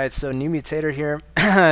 Alright, so new mutator here,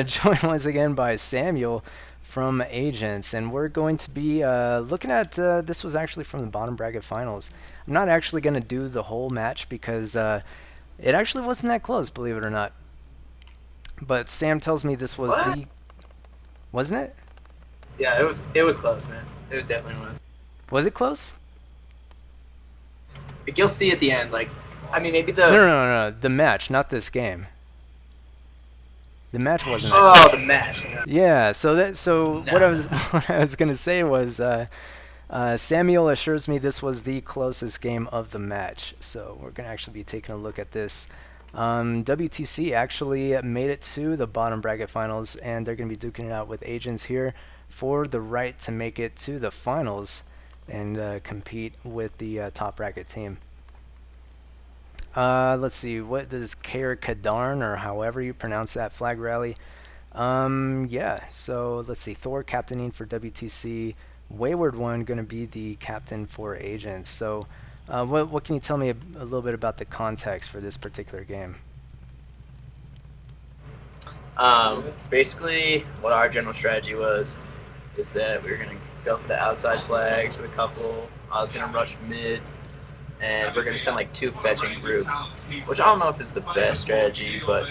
joined once again by Samuel from Agents, and we're going to be looking at, this was actually from the bottom bracket finals. I'm not actually going to do the whole match because it actually wasn't that close, believe it or not. But Sam tells me this was What? the... Wasn't it? Yeah, it was close, man. It definitely was. Was it close? Like, you'll see at the end, like, I mean, maybe No, the... no, no, no, the match, not this game. The match wasn't that Oh, close. the match. You know? Yeah, so what I Nah. was what I was gonna say was Samuel assures me this was the closest game of the match. So we're gonna actually be taking a look at this. WTC actually made it to the bottom bracket finals, and they're gonna be duking it out with Agents here for the right to make it to the finals and compete with the top bracket team. Let's see, what does Kair Kadarn, or however you pronounce that, flag rally? Yeah, so let's see, Thor captaining for WTC, Wayward One going to be the captain for Agents. So what can you tell me a little bit about the context for this particular game? Basically, what our general strategy was is that we were going to go for the outside flags with a couple. I was going to rush mid, and we're going to send like 2 fetching groups, which I don't know if it's the best strategy, but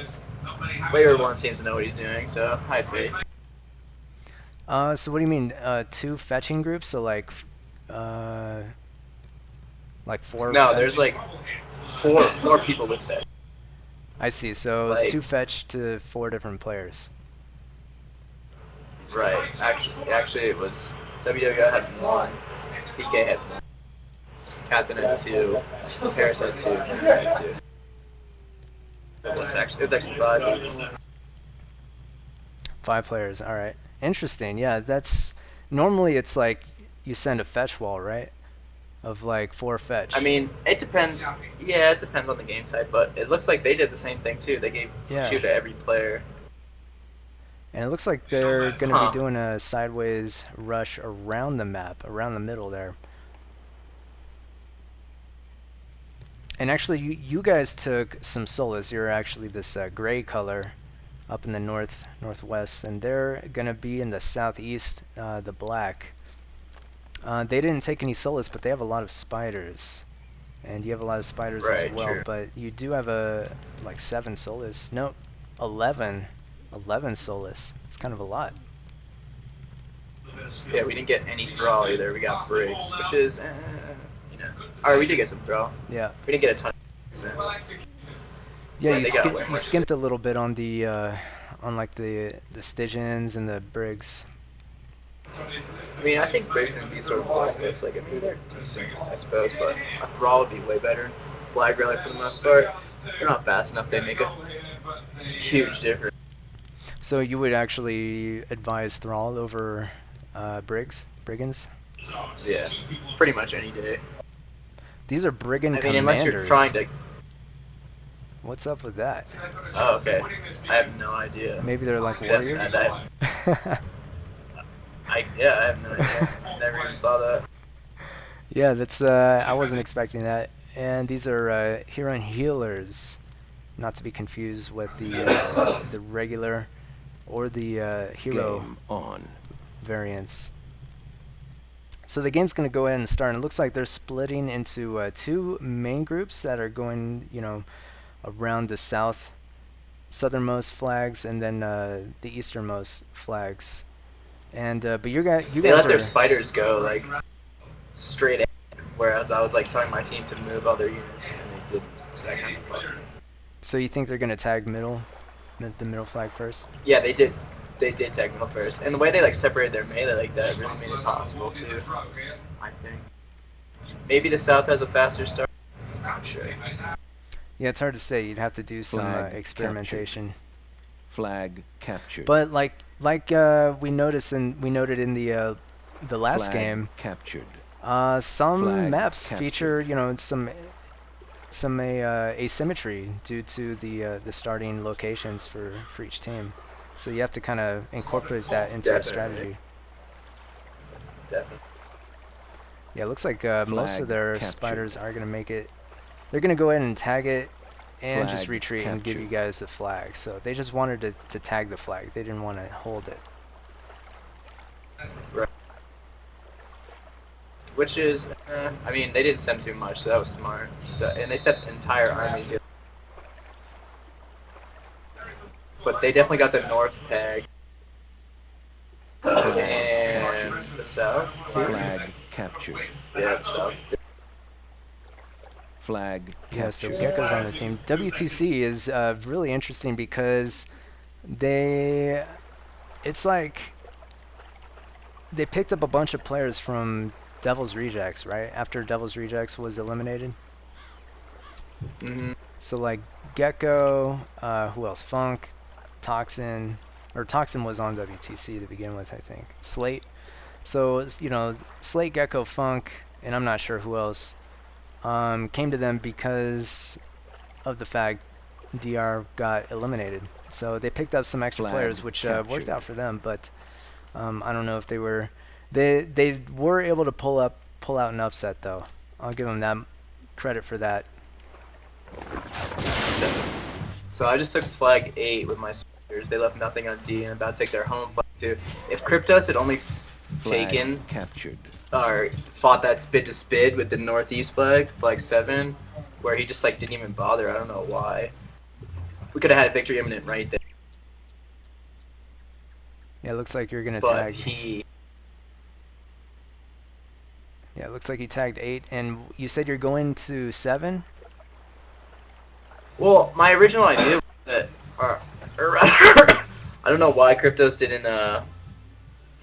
Wayward One seems to know what he's doing, so high faith. So what do you mean, 2 fetching groups? So like 4 No, fetch? there's like four people with fetch. I see, so Like, 2 fetch to 4 different players. right. Actually, it was WWO had 1, PK had 1, Captain had 2, Paris had 2, and I had 2. It was actually 5. 5 players, alright. Interesting, yeah, that's... Normally it's like you send a fetch wall, right? Of like 4 fetch. I mean, it depends. Yeah, it depends on the game type, but it looks like they did the same thing too. They gave 2 to every player. And it looks like they're going to be doing a sideways rush around the map, around the middle there. And actually, you guys took some Solas. You're actually this gray color up in the northwest, and they're going to be in the southeast, the black. They didn't take any Solas, but they have a lot of spiders. And you have a lot of spiders as well, true. but you do have like 7 Solas. No, 11 Solas. It's kind of a lot. Yeah, we didn't get any Thrall either. We got Briggs, which is, you know. Alright, we did get some Thrall. Yeah. We didn't get a ton. Yeah, you skimped a little bit on the on like the Stygians and the Briggs. I mean, I think Briggs would be sort of worthless, like if they're decent, I suppose, but a Thrall would be way better. Flag rally for the most part. They're not fast enough. They make a huge difference. So you would actually advise Thrall over Brigands? Yeah, pretty much any day. These are Brigand commanders. Unless you're trying to... What's up with that? Oh, okay. I have no idea. Maybe they're like warriors? Yeah, I have no idea. Never even saw that. Yeah, that's, I wasn't expecting that. And these are Huron healers, not to be confused with the regular or the hero Game on variants. So the game's going to go ahead and start, and it looks like they're splitting into 2 main groups that are going, you know, around the southernmost flags, and then the easternmost flags. And but you guys They let are their spiders go like straight ahead, whereas I was like telling my team to move other units, and they didn't. So that kind of bugged me. So you think they're going to tag the middle flag first? Yeah, they did. They did tag middle first, and the way they like separated their melee like that really made it possible too. I think maybe the south has a faster start. I'm not sure. Yeah, it's hard to say. You'd have to do some experimentation. Flag captured. But like we noted in the last game, captured. some Flag maps captured. feature, you know, some asymmetry due to the starting locations for each team. So you have to kind of incorporate that into a strategy. Definitely. Yeah, it looks like most of their captured. spiders are going to make it. They're going to go ahead and tag it, and just Flag retreat and give captured. you guys the flag. So they just wanted to tag the flag. They didn't want to hold it. Right. Which is, I mean, they didn't send too much, so that was smart. So, and they sent entire armies. But they definitely got the north tag. And the south. Flag captured. Yeah, the south. Flag Yeah, so captured. Gecko's on the team. WTC is really interesting because it's like they picked up a bunch of players from Devil's Rejects, right? After Devil's Rejects was eliminated. Mm-hmm. So like Gecko, who else? Funk, Toxin was on WTC to begin with, I think. Slate. So you know, Slate, Gecko, Funk, and I'm not sure who else came to them because of the fact DR got eliminated. So they picked up some extra Flag players, which worked captured. out for them. But I don't know if they were they were able to pull out an upset though. I'll give them that credit for that. So I just took flag 8 with my soldiers. They left nothing on D and about to take their home flag 2. If Kryptos had only Flag taken captured. or fought that spid to spid with the northeast flag, flag 7, where he just like didn't even bother. I don't know why. We could have had victory imminent right there. Yeah, it looks like you're gonna But tag. he, Yeah, it looks like he tagged 8, and you said you're going to 7. well, my original idea was that, or rather, I don't know why Kryptos didn't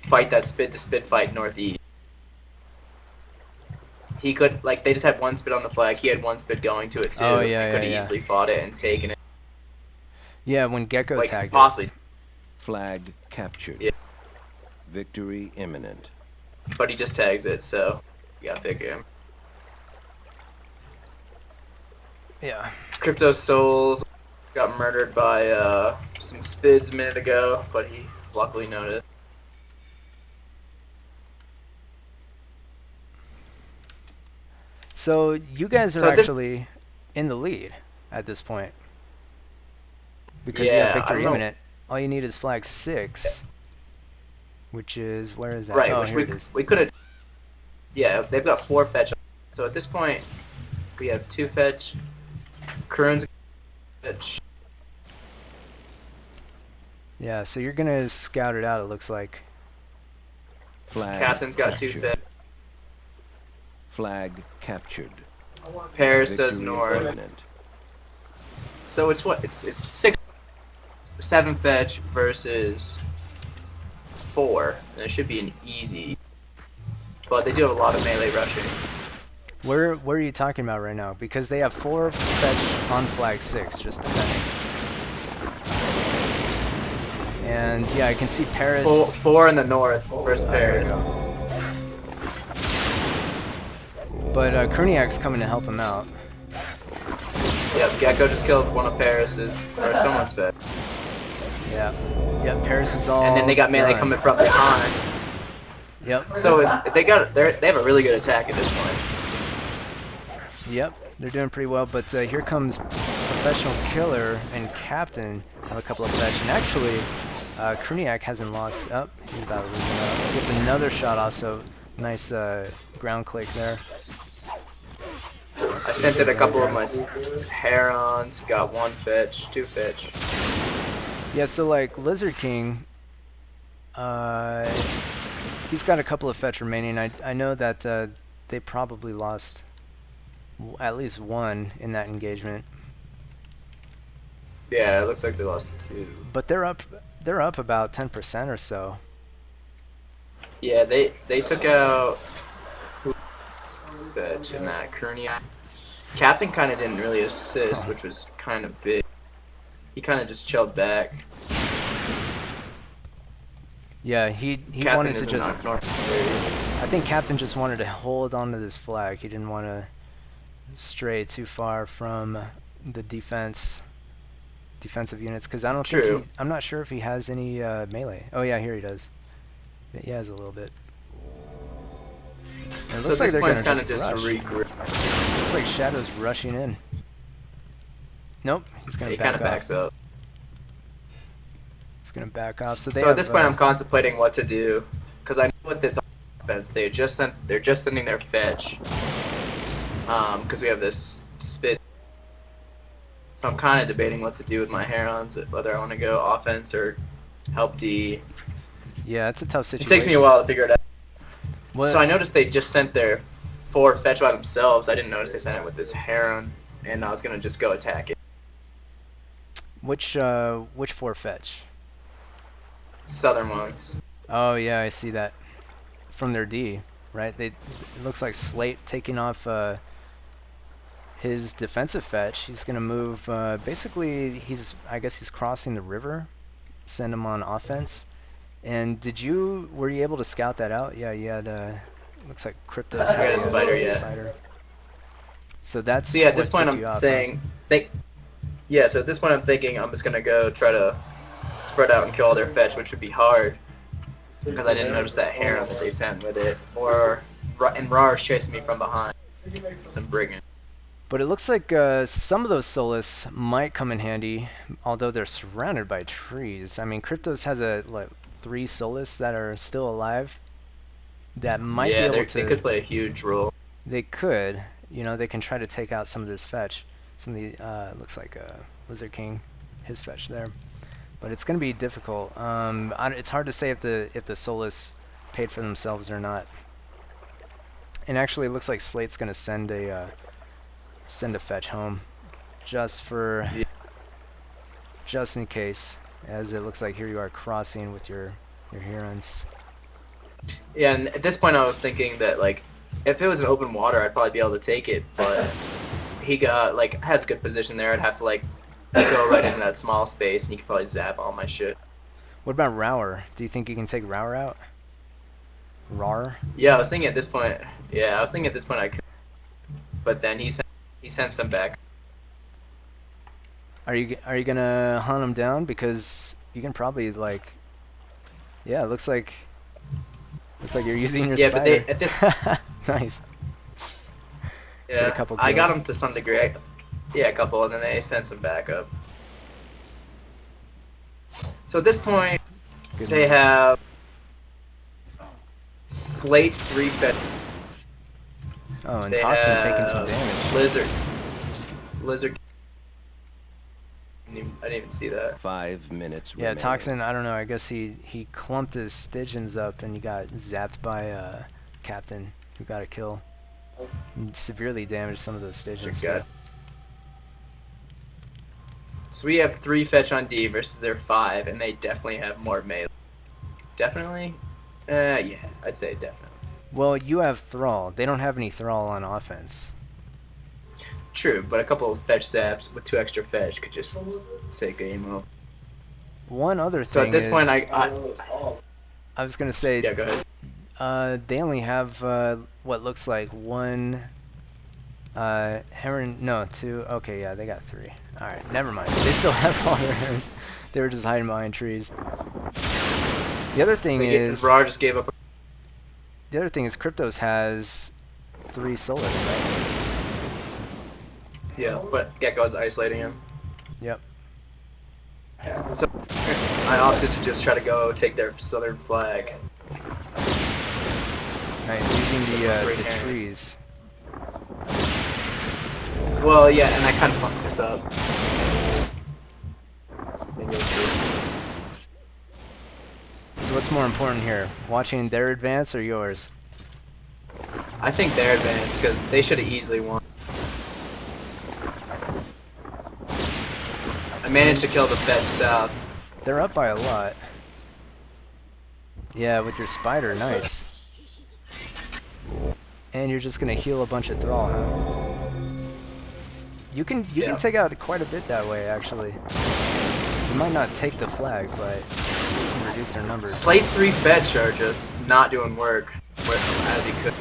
fight that spid to spid fight northeast. He could, like, they just had one spit on the flag. He had one spit going to it too. Oh, yeah, He could yeah, have yeah. easily fought it and taken it. Yeah, when Gecko Like tagged possibly, Flag captured. Yeah. Victory imminent. but he just tags it, so you gotta pick him. it. Yeah. Crypto Souls got murdered by some spids a minute ago, but he luckily noticed. So you guys are So this- actually in the lead at this point. Because you Yeah, have I victory don't know. imminent. All you need is flag 6. Which is, where is that? Right, Oh, which here it is. we could have. Yeah, they've got 4 fetch. So at this point, we have 2 fetch. Kroon's fetch. Yeah, so you're gonna scout it out, it looks like. Flag Captain's got 2 captured. fetch. Flag captured. Paris says Victory north. imminent. So it's what? It's 6, 7 fetch versus 4, and it should be an easy. But they do have a lot of melee rushing. Where are you talking about right now? Because they have 4 fetch on flag 6, just defending. And yeah, I can see Paris. 4 in the north versus Paris. But Kruniak's coming to help him out. Yep, Gecko just killed one of Paris's, or someone's fetch. Yeah. Yep, Paris is all And then they got melee done. coming from behind. Yep. So they have a really good attack at this point. Yep, they're doing pretty well, but here comes Professional Killer and Captain have a couple of fetch, and actually, Kruniak hasn't lost up. He's about to lose it up. Gets another shot off, so nice ground click there. I sent it a couple of my Herons, got 1 fetch, 2 fetch. Yeah, so like Lizard King, he's got a couple of fetch remaining. I know that they probably lost at least 1 in that engagement. Yeah, it looks like they lost 2. But they're up about 10% or so. Yeah, they took out who fetch in that Kruniak. Captain kind of didn't really assist, which was kind of big. He kind of just chilled back. Yeah, he Captain wanted to isn't just. north area. I think Captain just wanted to hold on to this flag. He didn't want to stray too far from the defensive units, because I don't think True. I'm not sure if he has any melee. Oh yeah, here he does. He has a little bit. And it So looks at like this they're point, gonna it's kind of just just rush. regroup. Looks like Shadow's rushing in. Nope, he's gonna He back kind of off. backs up. He's gonna back off. So they So have, at this point, I'm contemplating what to do because I know what it's offense. They're just sending their fetch because we have this spit. So I'm kind of debating what to do with my herons, whether I want to go offense or help D. yeah, it's a tough It situation. takes me a while to figure it out. What, So I noticed they just sent their 4 fetch by themselves. I didn't notice they sent it with this heron, and I was gonna just go attack it. which 4 fetch? Southern ones. Oh yeah, I see that from their D, right? It looks like Slate taking off his defensive fetch. He's gonna move. Basically, I guess he's crossing the river. Send him on offense. And were you able to scout that out? Yeah, you had. Looks like Crypto's I got a spider, yeah. spider. So that's. So yeah, at this what point tipped you I'm off, saying, yeah. So at this point I'm thinking I'm just gonna go try to spread out and kill all their fetch, which would be hard because I didn't notice that heron that they sent with it, and Rar is chasing me from behind. Some brigand. But it looks like some of those Solus might come in handy, although they're surrounded by trees. I mean, Cryptos has like 3 Solus that are still alive. That might be able to. They could play a huge role. They could, they can try to take out some of this fetch. Some of the looks like Lizard King, his fetch there, but it's going to be difficult. It's hard to say if the Solus paid for themselves or not. And actually, it looks like Slate's going to send a fetch home, just in case, as it looks like here you are crossing with your herons. Yeah, and at this point I was thinking that like if it was an open water I'd probably be able to take it, but he has a good position there. I'd have to go right into that small space and he could probably zap all my shit. What about Rower? Do you think you can take Rower out? Rar? Yeah, I was thinking at this point I could, but then he sent some back. Are you gonna hunt him down, because you can probably yeah, it looks like you're using your spider. But at this nice. Yeah, a couple I got kills. them to some degree. Yeah, a couple, and then they sent some backup. So at this point, Good they news. have Slate 3 fetch. Oh, and They Toxin taking have some damage. Lizard. I didn't even see that. 5 minutes Yeah, remaining. Toxin, I don't know, I guess he clumped his Stygians up and he got zapped by Captain, who got a kill. And severely damaged some of those Stygians. Good God. So we have 3 fetch on D versus their 5, and they definitely have more melee. Definitely? Yeah, I'd say definitely. Well, you have Thrall. They don't have any Thrall on offense. True, but a couple of fetch zaps with 2 extra fetch could just say game over. One other So thing at this point, I was gonna say, yeah, go ahead. they only have what looks like 1 Heron. No, 2. Okay, yeah, they got 3. All right, never mind. They still have all their Herons. They were just hiding behind trees. The other thing is, Rar just gave up. Cryptos has 3 Solus, right? Yeah, but Gecko's isolating him. Yep. So I opted to just try to go take their southern flag. Nice, using the Great Heron. trees. Well, yeah, and I kind of fucked this up. And you'll see. So what's more important here, watching their advance or yours? I think they're advanced because they should have easily won. I managed to kill the fetch south. They're up by a lot. Yeah, with your spider, nice. And you're just gonna heal a bunch of Thrall, huh? You can take out quite a bit that way, actually. You might not take the flag, but you can reduce their numbers. Slate 3 fetch are just not doing work as he could.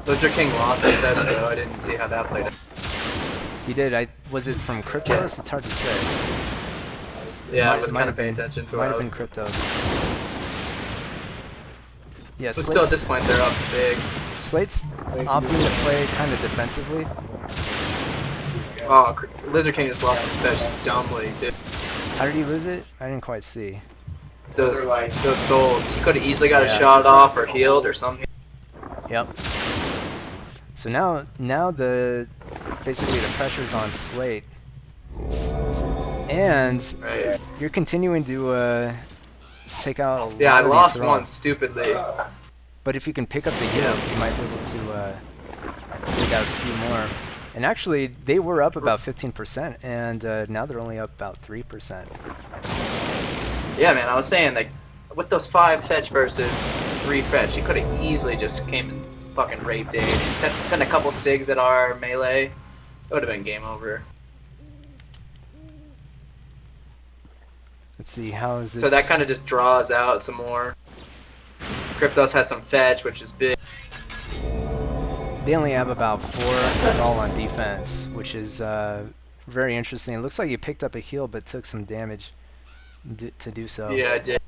Lizard King lost the fetch, though. I didn't see how that played out. You did. Was it from Cryptos? It's hard to say. Yeah, I was kind of paying attention to Might it. have been Cryptos. Yeah, But still, at this point, they're up big. Slate's opting to play kind of defensively. Oh, Lizard King just lost his fetch dumbly too. How did he lose it? I didn't quite see. Those souls. He could have easily got a Yeah. shot off or healed or something. Yep. So now basically the pressure's on Slate, and Right. you're continuing to take out a lot Yeah, I of these lost thralls. one stupidly. But if you can pick up the heals, you might be able to take out a few more. And actually, they were up about 15%, and now they're only up about 3%. Yeah, man, I was saying, like, with those 5 fetch versus 3 fetch, he could have easily just came and fucking raped it and sent a couple stigs at our melee. It would have been game over. Let's see, how is this? So that kind of just draws out some more. Kryptos has some fetch, which is big. They only have about 4 all on defense, which is very interesting. It looks like you picked up a heal, but took some damage to do so. Yeah, I did.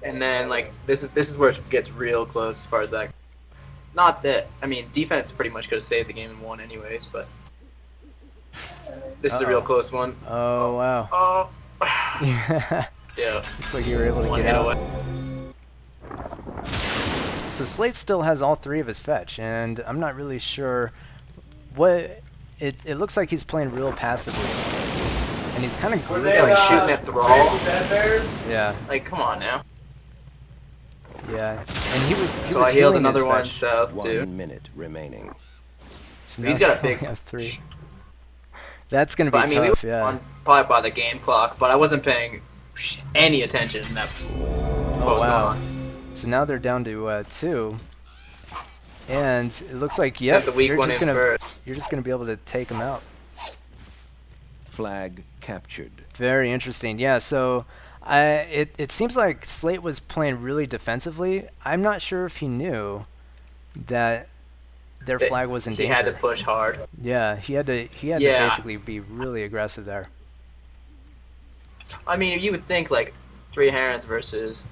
And then, like, this is where it gets real close as far as that. Not that, I mean, defense pretty much could have saved the game in 1 anyways, but this is a real close one. Oh, wow. Oh. Yeah. Yeah. Looks like you were able to One get hit out. away. So Slate still has all 3 of his fetch, and I'm not really sure what... It looks like he's playing real passively. And he's kind of Yeah, like shooting at Thrall. Yeah, Like, come on now. yeah. And he was So I healed healing his another one fetch. south, too. 1 minute remaining. So He's now got a they big... have 3. That's going to be But, I mean, tough, we yeah. were on probably by the game clock, but I wasn't paying any attention to that. Oh, wow. So now they're down to 2. And it looks like, Sent the weak you're one just in gonna first. you're just gonna be able to take them out. Flag captured. Very interesting. Yeah. So, it seems like Slate was playing really defensively. I'm not sure if he knew that their flag was in He danger. had to push hard. Yeah, he had to Yeah. basically be really aggressive there. I mean, you would think, like, 3 Herons versus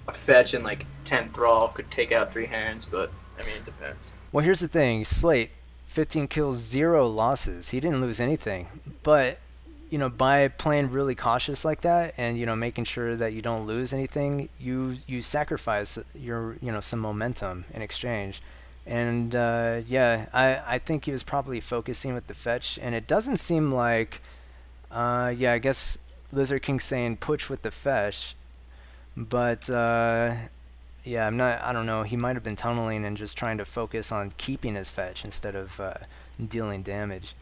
a fetch and, like, 10 Thrall could take out 3 Herons, but, I mean, it depends. Well, here's the thing. Slate, 15 kills, 0 losses. He didn't lose anything. But, you know, by playing really cautious like that and, you know, making sure that you don't lose anything, you sacrifice your, you know, some momentum in exchange. And, yeah, I think he was probably focusing with the fetch. And it doesn't seem like, yeah, I guess Lizard King's saying push with the fetch. But, yeah, I don't know. He might have been tunneling and just trying to focus on keeping his fetch instead of dealing damage.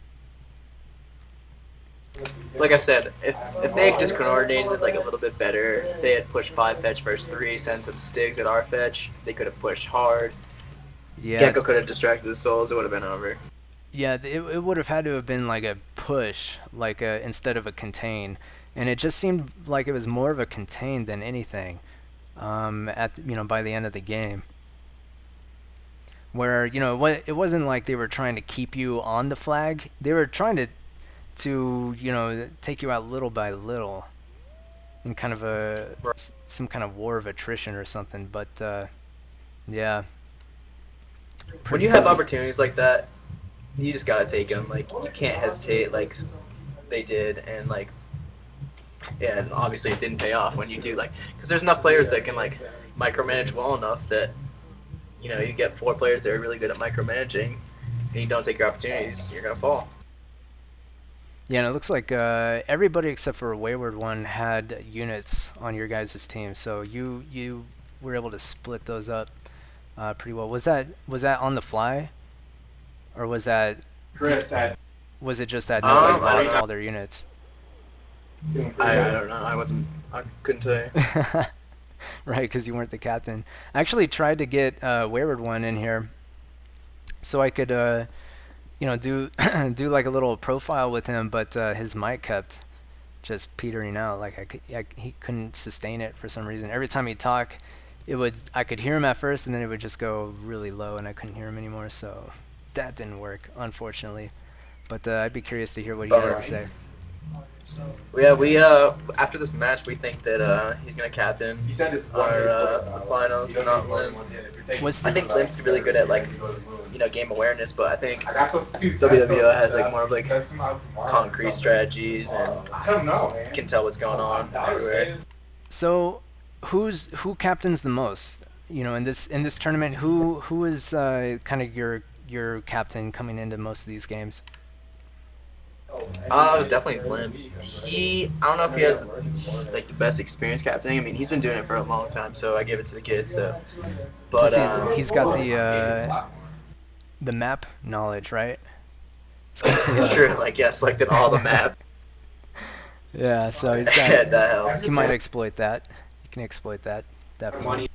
Like I said, if they had just coordinated, like, a little bit better, if they had pushed 5 fetch versus 3, sent some stigs at our fetch, they could have pushed hard. Yeah, Gecko could have distracted the souls, it would have been over. yeah, it would have had to have been like a push, like instead of a contain, and it just seemed like it was more of a contain than anything. By the end of the game, where it wasn't like they were trying to keep you on the flag. They were trying to take you out little by little, in kind of some kind of war of attrition or something. But yeah. When you have opportunities like that, you just gotta take them. Like, you can't hesitate like they did, and like, yeah, and obviously it didn't pay off when you do, like, because there's enough players that can like micromanage well enough that, you know, you get 4 players that are really good at micromanaging, and you don't take your opportunities, you're gonna fall. Yeah, and it looks like everybody except for Wayward One had units on your guys' team, so you were able to split those up pretty well. Was that on the fly, or was that was it just that nobody I lost don't know. all their units? I don't know. I couldn't tell you. Right, because you weren't the captain. I actually tried to get Wayward One in here, so I could do do like a little profile with him, but his mic kept just petering out. Like he couldn't sustain it for some reason. Every time he'd talk, I could hear him at first, and then it would just go really low, and I couldn't hear him anymore. So that didn't work, unfortunately. But I'd be curious to hear what he had to say. Yeah, we after this match, we think that he's gonna captain our finals, not Lim. Was I think Lim's really good at like game awareness, but I think WWO has like more of like concrete strategies and can tell what's going on everywhere. so who captains the most? In this tournament, who is kind of your captain coming into most of these games? It was definitely Lim. I don't know if he has like the best experience captaining. I mean, he's been doing it for a long time, so I give it to the kid. So, but Plus he's got the map knowledge, right? He's got the, sure, like yeah, selected all the map. yeah, so he's Yeah, got that helps. he might exploit that. He can exploit that definitely.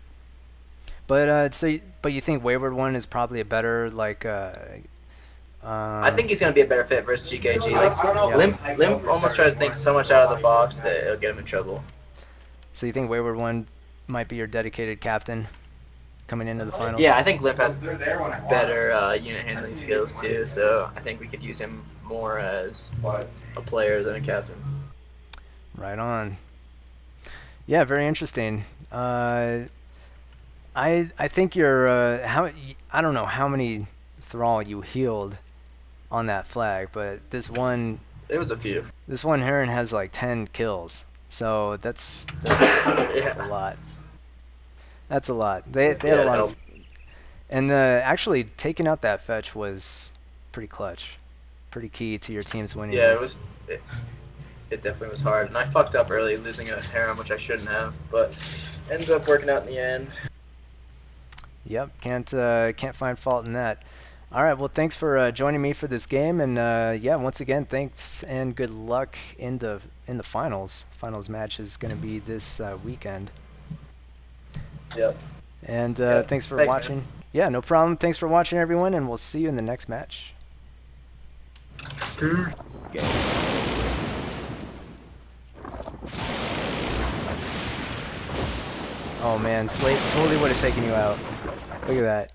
But but you think Wayward One is probably a better like I think he's gonna be a better fit versus GKG. Like Lim almost tries to think so much out of the box that it'll get him in trouble. so you think Wayward One might be your dedicated captain coming into the finals? Yeah, I think Limp has better unit handling skills too, so I think we could use him more as a player than a captain. Right on. Yeah, very interesting. I think you're I don't know how many Thrall you healed on that flag, but It was a few. this one Heron has like 10 kills, so that's Yeah. a lot. That's a lot. They had a lot of, and actually taking out that fetch was pretty clutch, pretty key to your team's winning. Yeah, it was. It definitely was hard, and I fucked up early losing a harem, which I shouldn't have, but ended up working out in the end. Yep, can't find fault in that. All right, well, thanks for joining me for this game, and yeah, once again, thanks and good luck in the finals. Finals match is going to be this weekend. Yep. And Yeah, thanks for thanks, watching. man. Yeah, no problem. Thanks for watching, everyone, and we'll see you in the next match. Oh man, Slate totally would have taken you out. Look at that.